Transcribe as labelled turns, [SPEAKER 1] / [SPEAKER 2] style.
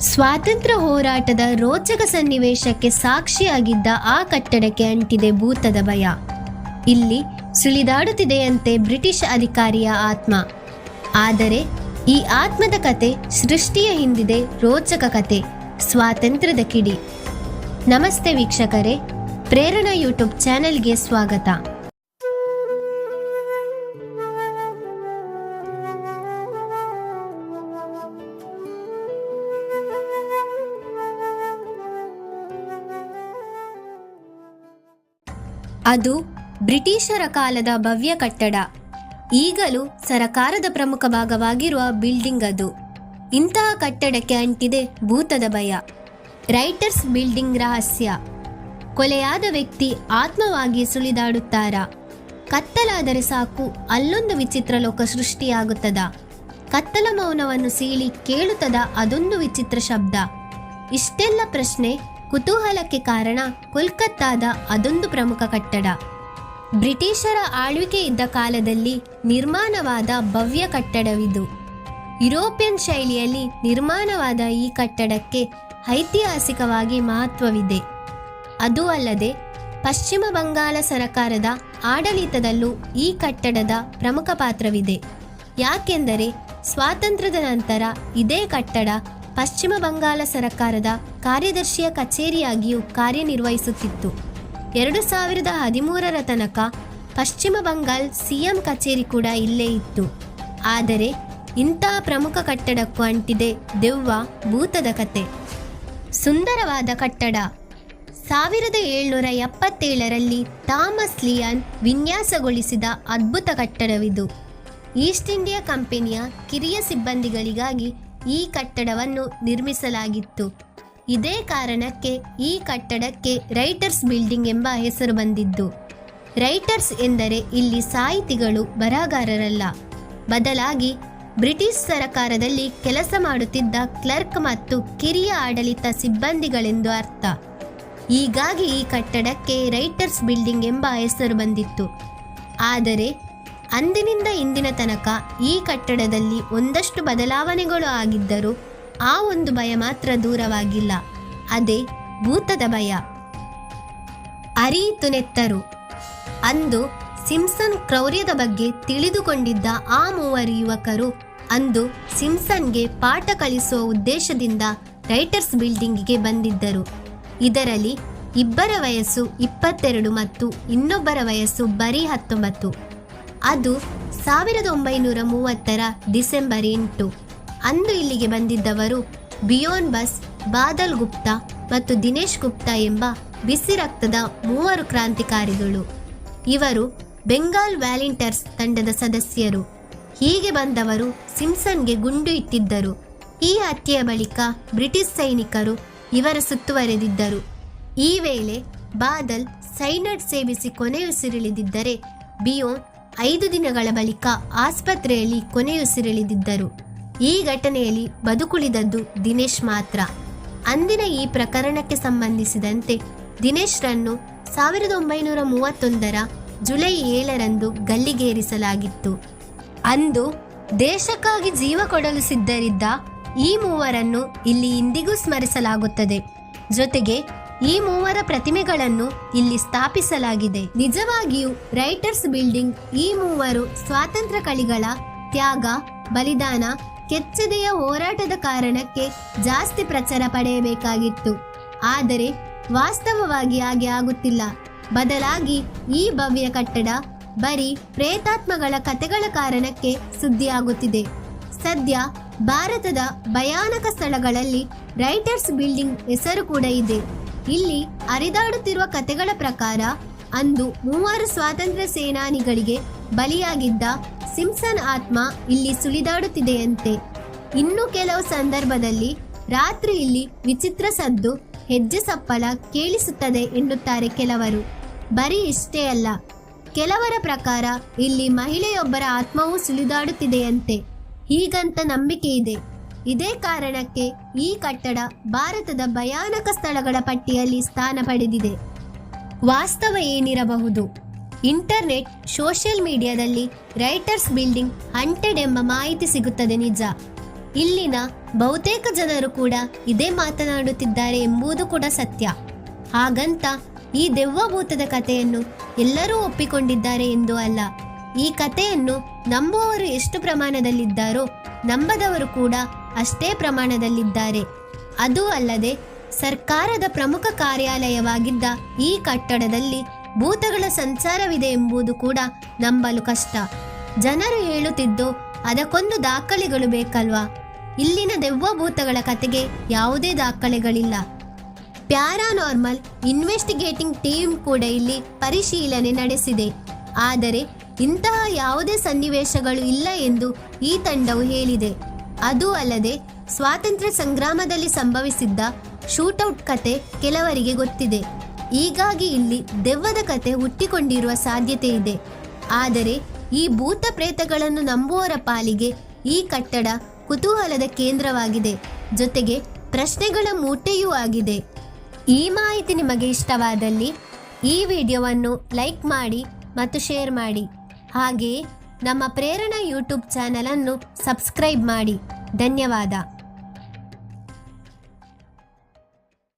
[SPEAKER 1] ಸ್ವಾತಂತ್ರ್ಯ ಹೋರಾಟದ ರೋಚಕ ಸನ್ನಿವೇಶಕ್ಕೆ ಸಾಕ್ಷಿಯಾಗಿದ್ದ ಆ ಕಟ್ಟಡಕ್ಕೆ ಅಂಟಿದೆ ಭೂತದ ಭಯ. ಇಲ್ಲಿ ಸುಳಿದಾಡುತ್ತಿದೆಯಂತೆ ಬ್ರಿಟಿಷ್ ಅಧಿಕಾರಿಯ ಆತ್ಮ. ಆದರೆ ಈ ಆತ್ಮದ ಕತೆ ಸೃಷ್ಟಿಯ ಹಿಂದಿದೆ ರೋಚಕ ಕತೆ, ಸ್ವಾತಂತ್ರ್ಯದ ಕಿಡಿ. ನಮಸ್ತೆ ವೀಕ್ಷಕರೇ, ಪ್ರೇರಣಾ ಯೂಟ್ಯೂಬ್ ಚಾನೆಲ್ಗೆ ಸ್ವಾಗತ. ಅದು ಬ್ರಿಟಿಷರ ಕಾಲದ ಭವ್ಯ ಕಟ್ಟಡ. ಈಗಲೂ ಸರಕಾರದ ಪ್ರಮುಖ ಭಾಗವಾಗಿರುವ ಬಿಲ್ಡಿಂಗ್ ಅದು. ಇಂತಹ ಕಟ್ಟಡಕ್ಕೆ ಅಂಟಿದೆ ಭೂತದ ಭಯ. ರೈಟರ್ಸ್ ಬಿಲ್ಡಿಂಗ್ ರಹಸ್ಯ. ಕೊಲೆಯಾದ ವ್ಯಕ್ತಿ ಆತ್ಮವಾಗಿ ಸುಳಿದಾಡುತ್ತಾರಾ? ಕತ್ತಲಾದರೆ ಸಾಕು ಅಲ್ಲೊಂದು ವಿಚಿತ್ರ ಲೋಕ ಸೃಷ್ಟಿಯಾಗುತ್ತದ. ಕತ್ತಲ ಮೌನವನ್ನು ಸೀಳಿ ಕೇಳುತ್ತದ ಅದೊಂದು ವಿಚಿತ್ರ ಶಬ್ದ. ಇಷ್ಟೆಲ್ಲ ಪ್ರಶ್ನೆ ಕುತೂಹಲಕ್ಕೆ ಕಾರಣ ಕೋಲ್ಕತ್ತಾದ ಅದೊಂದು ಪ್ರಮುಖ ಕಟ್ಟಡ. ಬ್ರಿಟಿಷರ ಆಳ್ವಿಕೆ ಇದ್ದ ಕಾಲದಲ್ಲಿ ನಿರ್ಮಾಣವಾದ ಭವ್ಯ ಕಟ್ಟಡವಿದು. ಯುರೋಪಿಯನ್ ಶೈಲಿಯಲ್ಲಿ ನಿರ್ಮಾಣವಾದ ಈ ಕಟ್ಟಡಕ್ಕೆ ಐತಿಹಾಸಿಕವಾಗಿ ಮಹತ್ವವಿದೆ. ಅದೂ ಅಲ್ಲದೆ ಪಶ್ಚಿಮ ಬಂಗಾಳ ಸರಕಾರದ ಆಡಳಿತದಲ್ಲೂ ಈ ಕಟ್ಟಡದ ಪ್ರಮುಖ ಪಾತ್ರವಿದೆ. ಯಾಕೆಂದರೆ ಸ್ವಾತಂತ್ರ್ಯದ ನಂತರ ಇದೇ ಕಟ್ಟಡ ಪಶ್ಚಿಮ ಬಂಗಾಳ ಸರಕಾರದ ಕಾರ್ಯದರ್ಶಿಯ ಕಚೇರಿಯಾಗಿಯೂ ಕಾರ್ಯನಿರ್ವಹಿಸುತ್ತಿತ್ತು. 2013 ತನಕ ಪಶ್ಚಿಮ ಬಂಗಾಳ ಸಿಎಂ ಕಚೇರಿ ಕೂಡ ಇಲ್ಲೇ ಇತ್ತು. ಆದರೆ ಇಂತಹ ಪ್ರಮುಖ ಕಟ್ಟಡಕ್ಕೂ ಅಂಟಿದೆ ದೆವ್ವ, ಭೂತದ ಕತೆ. ಸುಂದರವಾದ ಕಟ್ಟಡ. 1777ರಲ್ಲಿ ಥಾಮಸ್ ಲಿಯಾನ್ ವಿನ್ಯಾಸಗೊಳಿಸಿದ ಅದ್ಭುತ ಕಟ್ಟಡವಿದು. ಈಸ್ಟ್ ಇಂಡಿಯಾ ಕಂಪನಿಯ ಕಿರಿಯ ಸಿಬ್ಬಂದಿಗಳಿಗಾಗಿ ಈ ಕಟ್ಟಡವನ್ನು ನಿರ್ಮಿಸಲಾಗಿತ್ತು. ಇದೇ ಕಾರಣಕ್ಕೆ ಈ ಕಟ್ಟಡಕ್ಕೆ ರೈಟರ್ಸ್ ಬಿಲ್ಡಿಂಗ್ ಎಂಬ ಹೆಸರು ಬಂದಿದ್ದು. ರೈಟರ್ಸ್ ಎಂದರೆ ಇಲ್ಲಿ ಸಾಹಿತಿಗಳು, ಬರಹಗಾರರಲ್ಲ, ಬದಲಾಗಿ ಬ್ರಿಟಿಷ್ ಸರಕಾರದಲ್ಲಿ ಕೆಲಸ ಮಾಡುತ್ತಿದ್ದ ಕ್ಲರ್ಕ್ ಮತ್ತು ಕಿರಿಯ ಆಡಳಿತ ಸಿಬ್ಬಂದಿಗಳೆಂದು ಅರ್ಥ. ಹೀಗಾಗಿ ಈ ಕಟ್ಟಡಕ್ಕೆ ರೈಟರ್ಸ್ ಬಿಲ್ಡಿಂಗ್ ಎಂಬ ಹೆಸರು ಬಂದಿತ್ತು. ಆದರೆ ಅಂದಿನಿಂದ ಇಂದಿನ ತನಕ ಈ ಕಟ್ಟಡದಲ್ಲಿ ಒಂದಷ್ಟು ಬದಲಾವಣೆಗಳು ಆಗಿದ್ದರೂ ಆ ಒಂದು ಭಯ ಮಾತ್ರ ದೂರವಾಗಿಲ್ಲ. ಅದೇ ಭೂತದ ಭಯ. ಅರಿಯಿತು ನೆತ್ತರು. ಅಂದು ಸಿಂಪ್ಸನ್ ಕ್ರೌರ್ಯದ ಬಗ್ಗೆ ತಿಳಿದುಕೊಂಡಿದ್ದ ಆ 3 ಯುವಕರು ಅಂದು ಸಿಂಪ್ಸನ್ಗೆ ಪಾಠ ಕಲಿಸುವ ಉದ್ದೇಶದಿಂದ ರೈಟರ್ಸ್ ಬಿಲ್ಡಿಂಗಿಗೆ ಬಂದಿದ್ದರು. ಇದರಲ್ಲಿ ಇಬ್ಬರ ವಯಸ್ಸು 22 ಮತ್ತು ಇನ್ನೊಬ್ಬರ ವಯಸ್ಸು ಬರೀ 19. ಅದು 1930 ಡಿಸೆಂಬರ್ 8. ಅಂದು ಇಲ್ಲಿಗೆ ಬಂದಿದ್ದವರು ಬಿಯೋನ್ ಬಸ್, ಬಾದಲ್ ಗುಪ್ತಾ ಮತ್ತು ದಿನೇಶ್ ಗುಪ್ತಾ ಎಂಬ ಬಿಸಿ ರಕ್ತದ 3 ಕ್ರಾಂತಿಕಾರಿಗಳು. ಇವರು ಬೆಂಗಾಲ್ ವ್ಯಾಲಂಟಿಯರ್ಸ್ ತಂಡದ ಸದಸ್ಯರು. ಹೀಗೆ ಬಂದವರು ಸಿಂಪ್ಸನ್ಗೆ ಗುಂಡು ಇಟ್ಟಿದ್ದರು. ಈ ಹತ್ಯೆಯ ಬಳಿಕ ಬ್ರಿಟಿಷ್ ಸೈನಿಕರು ಇವರ ಸುತ್ತುವರೆದಿದ್ದರು. ಈ ವೇಳೆ ಬಾದಲ್ ಸೈನೈಡ್ ಸೇವಿಸಿ ಕೊನೆಯುಸಿರೆಳೆದಿದ್ದರೆ ಬಿಯೋನ್ 5 ದಿನಗಳ ಬಳಿಕ ಆಸ್ಪತ್ರೆಯಲ್ಲಿ ಕೊನೆಯುಸಿರೆಳೆದಿದ್ದರು. ಈ ಘಟನೆಯಲ್ಲಿ ಬದುಕುಳಿದದ್ದು ದಿನೇಶ್ ಮಾತ್ರ. ಅಂದಿನ ಈ ಪ್ರಕರಣಕ್ಕೆ ಸಂಬಂಧಿಸಿದಂತೆ ದಿನೇಶ್ರನ್ನು 1931 ಜುಲೈ 7 ಗಲ್ಲಿಗೇರಿಸಲಾಗಿತ್ತು. ಅಂದು ದೇಶಕ್ಕಾಗಿ ಜೀವ ಕೊಡಲು ಸಿದ್ಧರಿದ್ದ ಈ 3 ಇಲ್ಲಿ ಇಂದಿಗೂ ಸ್ಮರಿಸಲಾಗುತ್ತದೆ. ಜೊತೆಗೆ ಈ 3 ಪ್ರತಿಮೆಗಳನ್ನು ಇಲ್ಲಿ ಸ್ಥಾಪಿಸಲಾಗಿದೆ. ನಿಜವಾಗಿಯೂ ರೈಟರ್ಸ್ ಬಿಲ್ಡಿಂಗ್ ಈ 3 ಸ್ವಾತಂತ್ರ್ಯ ಕಳಿಗಳ ತ್ಯಾಗ, ಬಲಿದಾನ, ಕೆಚ್ಚೆದೆಯ ಹೋರಾಟದ ಕಾರಣಕ್ಕೆ ಜಾಸ್ತಿ ಪ್ರಚಾರ ಪಡೆಯಬೇಕಾಗಿತ್ತು. ಆದರೆ ವಾಸ್ತವವಾಗಿ ಹಾಗೆ ಆಗುತ್ತಿಲ್ಲ. ಬದಲಾಗಿ ಈ ಭವ್ಯ ಕಟ್ಟಡ ಬರೀ ಪ್ರೇತಾತ್ಮಗಳ ಕಥೆಗಳ ಕಾರಣಕ್ಕೆ ಸುದ್ದಿಯಾಗುತ್ತಿದೆ. ಸದ್ಯ ಭಾರತದ ಭಯಾನಕ ಸ್ಥಳಗಳಲ್ಲಿ ರೈಟರ್ಸ್ ಬಿಲ್ಡಿಂಗ್ ಹೆಸರು ಕೂಡ ಇದೆ. ಇಲ್ಲಿ ಹರಿದಾಡುತ್ತಿರುವ ಕಥೆಗಳ ಪ್ರಕಾರ ಅಂದು 3 ಸ್ವಾತಂತ್ರ್ಯ ಸೇನಾನಿಗಳಿಗೆ ಬಲಿಯಾಗಿದ್ದ ಸಿಂಪ್ಸನ್ ಆತ್ಮ ಇಲ್ಲಿ ಸುಳಿದಾಡುತ್ತಿದೆಯಂತೆ. ಇನ್ನು ಕೆಲವು ಸಂದರ್ಭದಲ್ಲಿ ರಾತ್ರಿ ಇಲ್ಲಿ ವಿಚಿತ್ರ ಸದ್ದು, ಹೆಜ್ಜೆ ಸಪ್ಪಳ ಕೇಳಿಸುತ್ತದೆ ಎನ್ನುತ್ತಾರೆ ಕೆಲವರು. ಬರೀ ಇಷ್ಟೇ ಅಲ್ಲ, ಕೆಲವರ ಪ್ರಕಾರ ಇಲ್ಲಿ ಮಹಿಳೆಯೊಬ್ಬರ ಆತ್ಮವೂ ಸುಳಿದಾಡುತ್ತಿದೆಯಂತೆ. ಹೀಗಂತ ನಂಬಿಕೆ ಇದೆ. ಇದೇ ಕಾರಣಕ್ಕೆ ಈ ಕಟ್ಟಡ ಭಾರತದ ಭಯಾನಕ ಸ್ಥಳಗಳ ಪಟ್ಟಿಯಲ್ಲಿ ಸ್ಥಾನ ಪಡೆದಿದೆ. ವಾಸ್ತವ ಏನಿರಬಹುದು? ಇಂಟರ್ನೆಟ್, ಸೋಷಿಯಲ್ ಮೀಡಿಯಾದಲ್ಲಿ ರೈಟರ್ಸ್ ಬಿಲ್ಡಿಂಗ್ ಹಂಟೆಡ್ ಎಂಬ ಮಾಹಿತಿ ಸಿಗುತ್ತದೆ ನಿಜ. ಇಲ್ಲಿನ ಬಹುತೇಕ ಜನರು ಕೂಡ ಇದೇ ಮಾತನಾಡುತ್ತಿದ್ದಾರೆ ಎಂಬುದು ಕೂಡ ಸತ್ಯ. ಹಾಗಂತ ಈ ದೆವ್ವ ಭೂತದ ಕಥೆಯನ್ನು ಎಲ್ಲರೂ ಒಪ್ಪಿಕೊಂಡಿದ್ದಾರೆ ಎಂದು ಅಲ್ಲ. ಈ ಕಥೆಯನ್ನು ನಂಬುವವರು ಎಷ್ಟು ಪ್ರಮಾಣದಲ್ಲಿದ್ದಾರೋ ನಂಬದವರು ಕೂಡ ಅಷ್ಟೇ ಪ್ರಮಾಣದಲ್ಲಿದ್ದಾರೆ. ಅದೂ ಅಲ್ಲದೆ ಸರ್ಕಾರದ ಪ್ರಮುಖ ಕಾರ್ಯಾಲಯವಾಗಿದ್ದ ಈ ಕಟ್ಟಡದಲ್ಲಿ ಭೂತಗಳ ಸಂಚಾರವಿದೆ ಎಂಬುದು ಕೂಡ ನಂಬಲು ಕಷ್ಟ. ಜನರು ಹೇಳುತ್ತಿದ್ದು ಅದಕ್ಕೊಂದು ದಾಖಲೆಗಳು ಬೇಕಲ್ವಾ? ಇಲ್ಲಿನ ದೆವ್ವ ಭೂತಗಳ ಕತೆಗೆ ಯಾವುದೇ ದಾಖಲೆಗಳಿಲ್ಲ. ಪ್ಯಾರಾನಾರ್ಮಲ್ ಇನ್ವೆಸ್ಟಿಗೇಟಿಂಗ್ ಟೀಮ್ ಕೂಡ ಇಲ್ಲಿ ಪರಿಶೀಲನೆ ನಡೆಸಿದೆ. ಆದರೆ ಇಂತಹ ಯಾವುದೇ ಸನ್ನಿವೇಶಗಳು ಇಲ್ಲ ಎಂದು ಈ ತಂಡವು ಹೇಳಿದೆ. ಅದೂ ಅಲ್ಲದೆ ಸ್ವಾತಂತ್ರ್ಯ ಸಂಗ್ರಾಮದಲ್ಲಿ ಸಂಭವಿಸಿದ್ದ ಶೂಟೌಟ್ ಕತೆ ಕೆಲವರಿಗೆ ಗೊತ್ತಿದೆ. ಹೀಗಾಗಿ ಇಲ್ಲಿ ದೆವ್ವದ ಕತೆ ಹುಟ್ಟಿಕೊಂಡಿರುವ ಸಾಧ್ಯತೆ ಇದೆ. ಆದರೆ ಈ ಭೂತ ಪ್ರೇತಗಳನ್ನು ನಂಬುವವರ ಪಾಲಿಗೆ ಈ ಕಟ್ಟಡ ಕುತೂಹಲದ ಕೇಂದ್ರವಾಗಿದೆ, ಜೊತೆಗೆ ಪ್ರಶ್ನೆಗಳ ಮೂಟೆಯೂ ಆಗಿದೆ. ಈ ಮಾಹಿತಿ ನಿಮಗೆ ಇಷ್ಟವಾದಲ್ಲಿ ಈ ವಿಡಿಯೋವನ್ನು ಲೈಕ್ ಮಾಡಿ ಮತ್ತು ಶೇರ್ ಮಾಡಿ. ಹಾಗೆಯೇ ನಮ್ಮ ಪ್ರೇರಣಾ ಯೂಟ್ಯೂಬ್ ಚಾನಲನ್ನು ಸಬ್ಸ್ಕ್ರೈಬ್ ಮಾಡಿ. ಧನ್ಯವಾದ.